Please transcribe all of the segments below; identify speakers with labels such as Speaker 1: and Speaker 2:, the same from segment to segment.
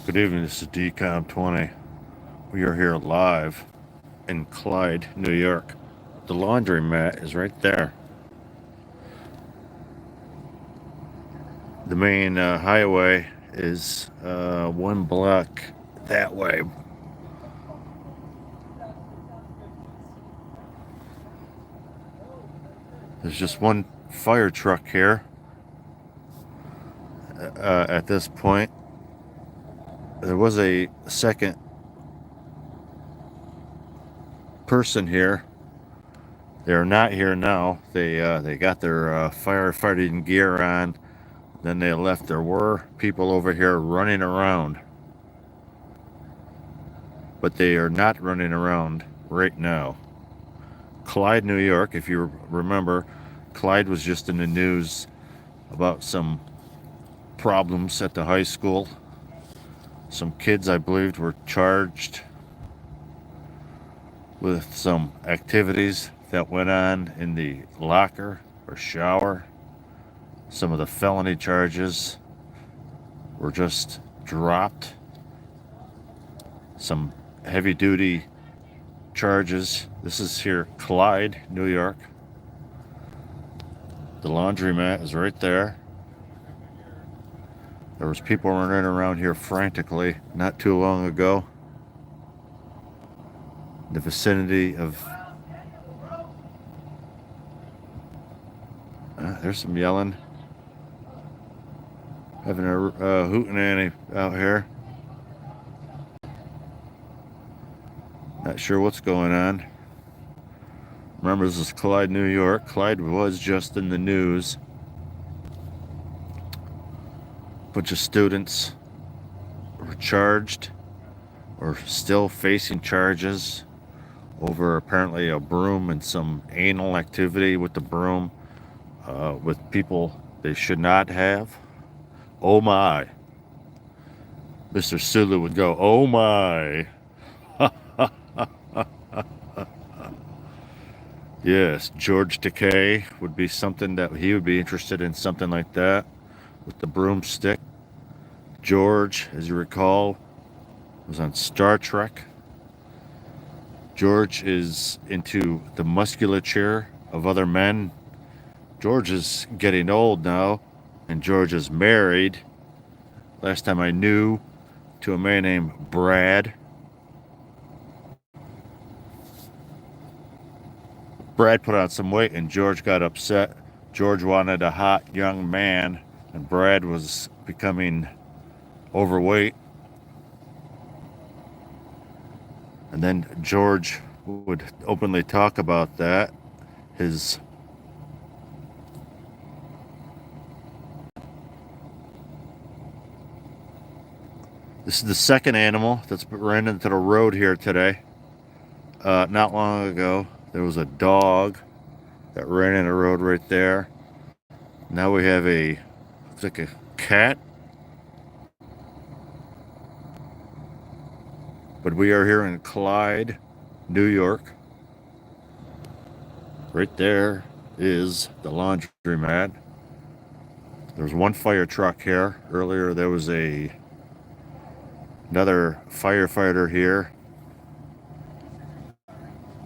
Speaker 1: Good evening, this is DCOM 20. We are here live in Clyde, New York. The laundromat is right there. The main highway is one block that way. There's just one fire truck here at this point. There was a second person here. They're not here now. They got their firefighting gear on. Then they left. There were people over here running around, but they are not running around right now. Clyde, New York, if you remember, Clyde was just in the news about some problems at the high school. Some kids, I believe, were charged with some activities that went on in the locker or shower. Some of the felony charges were just dropped. Some heavy-duty charges. This is here, Clyde, New York. The laundromat is right there. There was people running around here frantically not too long ago. In the vicinity of... there's some yelling. Having a hootenanny out here. Not sure what's going on. Remember, this is Clyde, New York. Clyde was just in the news. A bunch of students were charged or still facing charges over apparently a broom and some anal activity with the broom with people they should not have. Oh my. Mr. Sulu would go, oh my. Yes, George Takei would be something that he would be interested in, something like that with the broomstick. George, as you recall, was on Star Trek. George is into the musculature of other men. George is getting old now, and George is married. Last time I knew, to a man named Brad. Brad put on some weight and George got upset. George wanted a hot young man, and Brad was becoming overweight. And then George would openly talk about that. This is the second animal that's ran into the road here today. Not long ago, there was a dog that ran in the road right there. Now we have looks like a cat. But we are here in Clyde, New York. Right there is the laundromat. There's one fire truck here. Earlier there was another firefighter here.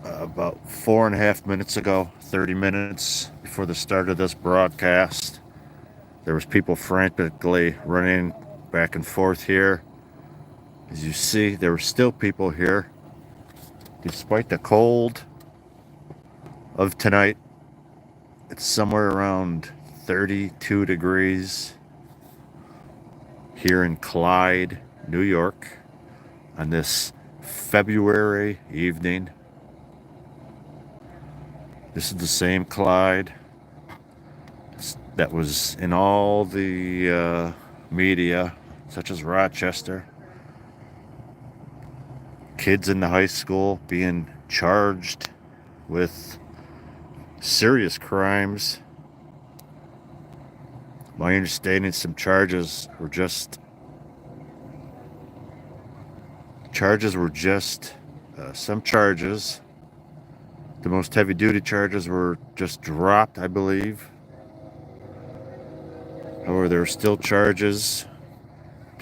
Speaker 1: About 4.5 minutes ago, 30 minutes before the start of this broadcast, there was people frantically running back and forth here. As you see, there were still people here, despite the cold of tonight. It's somewhere around 32 degrees here in Clyde, New York, on this February evening. This is the same Clyde that was in all the media, such as Rochester. Kids in the high school being charged with serious crimes. My understanding, some charges were just some charges. The most heavy-duty charges were just dropped, I believe. However, there are still charges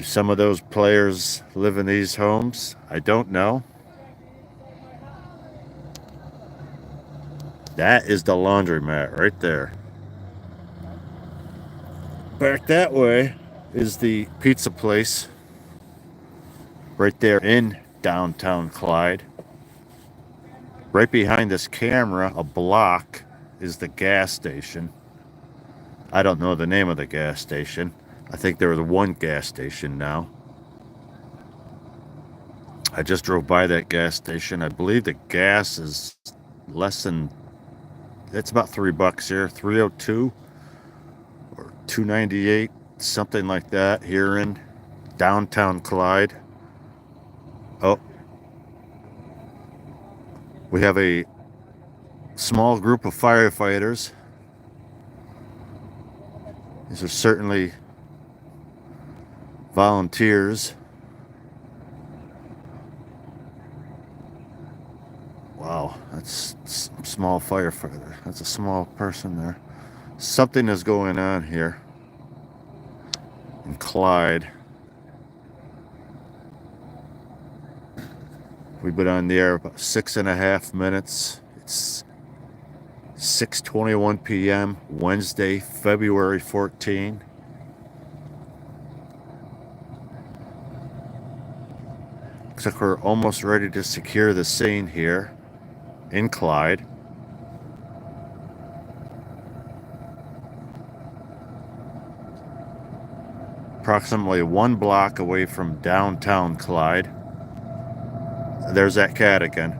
Speaker 1: Do some of those players live in these homes? I don't know. That is the laundromat right there. Back that way is the pizza place right there in downtown Clyde. Right behind this camera, a block, is the gas station. I don't know the name of the gas station. I think there was one gas station now. I just drove by that gas station. I believe the gas is less than, it's about $3 here, 302 or 298, something like that here in downtown Clyde. Oh, we have a small group of firefighters. These are certainly volunteers. Wow, that's a small firefighter. That's a small person there. Something is going on here in Clyde. We've been on the air about 6.5 minutes. It's 6:21 p.m. Wednesday, February 14. Looks like we're almost ready to secure the scene here in Clyde. Approximately 1 block away from downtown Clyde. There's that cat again.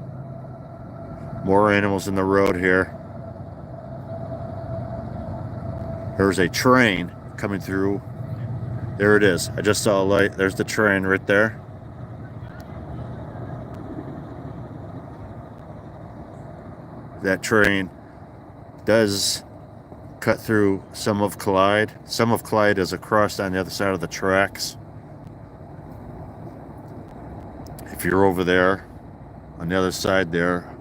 Speaker 1: More animals in the road here. There's a train coming through. There it is. I just saw a light. There's the train right there. That train does cut through some of Clyde. Some of Clyde is across on the other side of the tracks. If you're over there on the other side there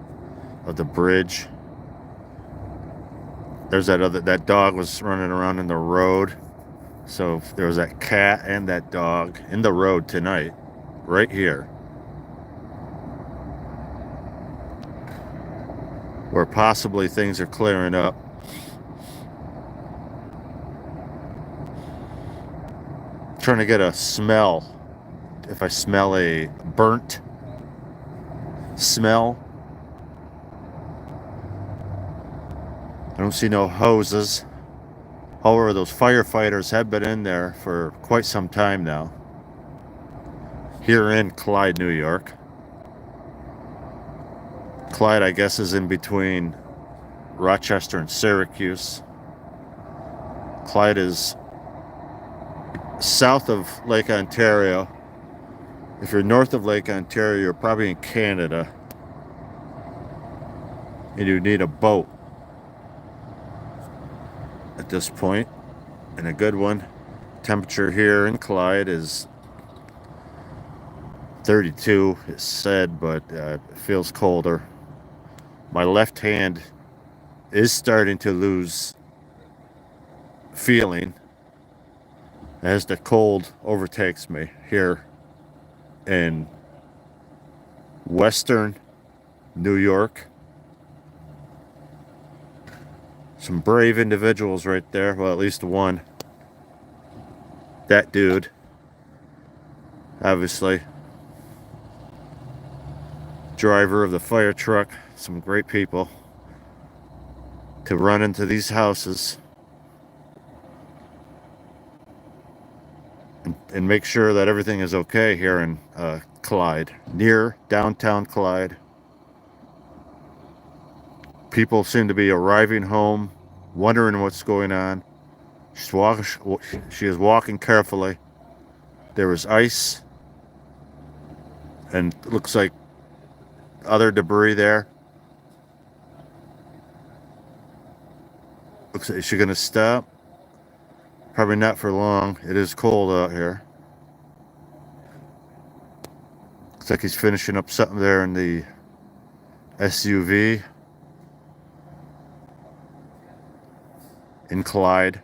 Speaker 1: of the bridge, there's that dog was running around in the road. So there was that cat and that dog in the road tonight, right here, where possibly things are clearing up. Trying to get a smell. If I smell a burnt smell. I don't see no hoses. However, those firefighters have been in there for quite some time now. Here in Clyde, New York. Clyde, I guess, is in between Rochester and Syracuse. Clyde is south of Lake Ontario. If you're north of Lake Ontario, you're probably in Canada. And you need a boat at this point, and a good one. Temperature here in Clyde is 32, it's said, but it feels colder. My left hand is starting to lose feeling as the cold overtakes me here in western New York. Some brave individuals right there. Well, at least one. That dude, obviously. Driver of the fire truck. Some great people to run into these houses and make sure that everything is okay here in Clyde, near downtown Clyde. People seem to be arriving home, wondering what's going on. She is walking carefully. There is ice and it looks like other debris there. Looks like, is she gonna stop? Probably not for long. It is cold out here. Looks like he's finishing up something there in the SUV in Clyde.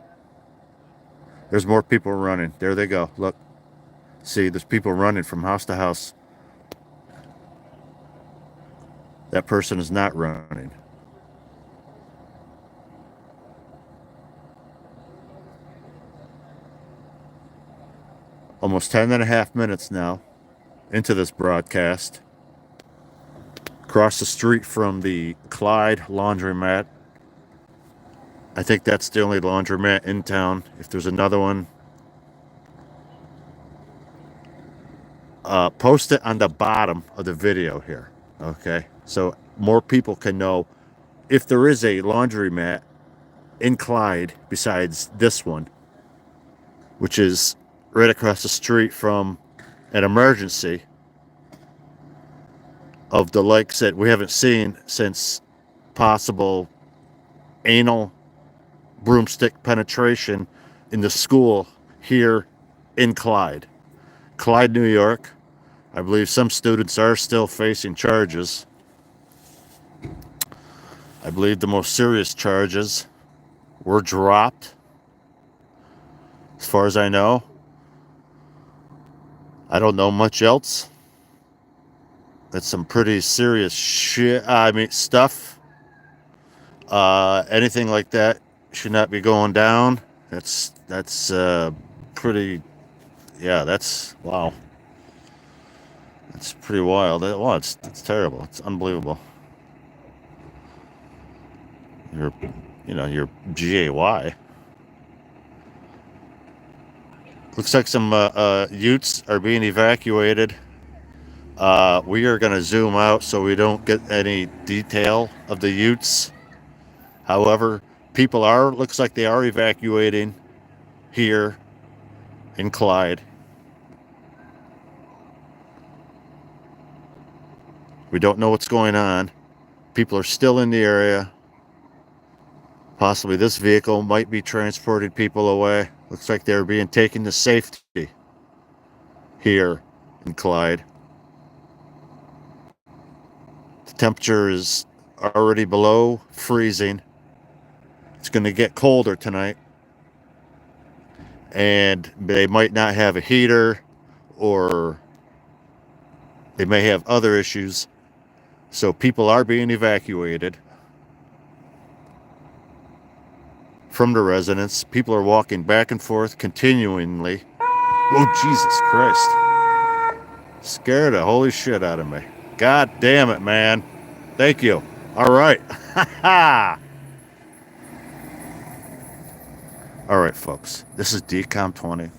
Speaker 1: There's more people running. There they go. Look. See, there's people running from house to house. That person is not running. Almost 10 and a half minutes now into this broadcast. Across the street from the Clyde laundromat. I think that's the only laundromat in town. If there's another one, post it on the bottom of the video here. Okay, so more people can know if there is a laundromat in Clyde besides this one, which is right across the street from an emergency of the likes that we haven't seen since possible anal broomstick penetration in the school here in Clyde, New York. I believe some students are still facing charges. I believe the most serious charges were dropped, as far as I know. I don't know much else. That's some pretty serious shit. I mean, stuff. Anything like that should not be going down. That's pretty. Yeah, that's wow. That's pretty wild. Well, it's terrible. It's unbelievable. You're GAY. Looks like some Utes are being evacuated. We are going to zoom out so we don't get any detail of the Utes. However, looks like they are evacuating here in Clyde. We don't know what's going on. People are still in the area. Possibly this vehicle might be transporting people away. Looks like they're being taken to safety here in Clyde. The temperature is already below freezing. It's going to get colder tonight. And they might not have a heater, or they may have other issues. So people are being evacuated from the residence. People are walking back and forth continually. Oh, Jesus Christ. Scared the holy shit out of me. God damn it, man. Thank you. All right. All right, folks. This is DCOM20.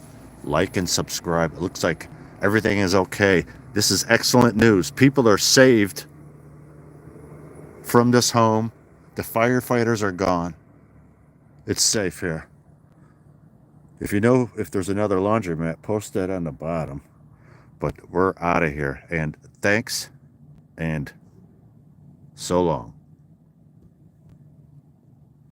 Speaker 1: Like and subscribe. It looks like everything is okay. This is excellent news. People are saved from this home. The firefighters are gone. It's safe here. If you know if there's another laundromat, post that on the bottom. But we're out of here. And thanks, and so long.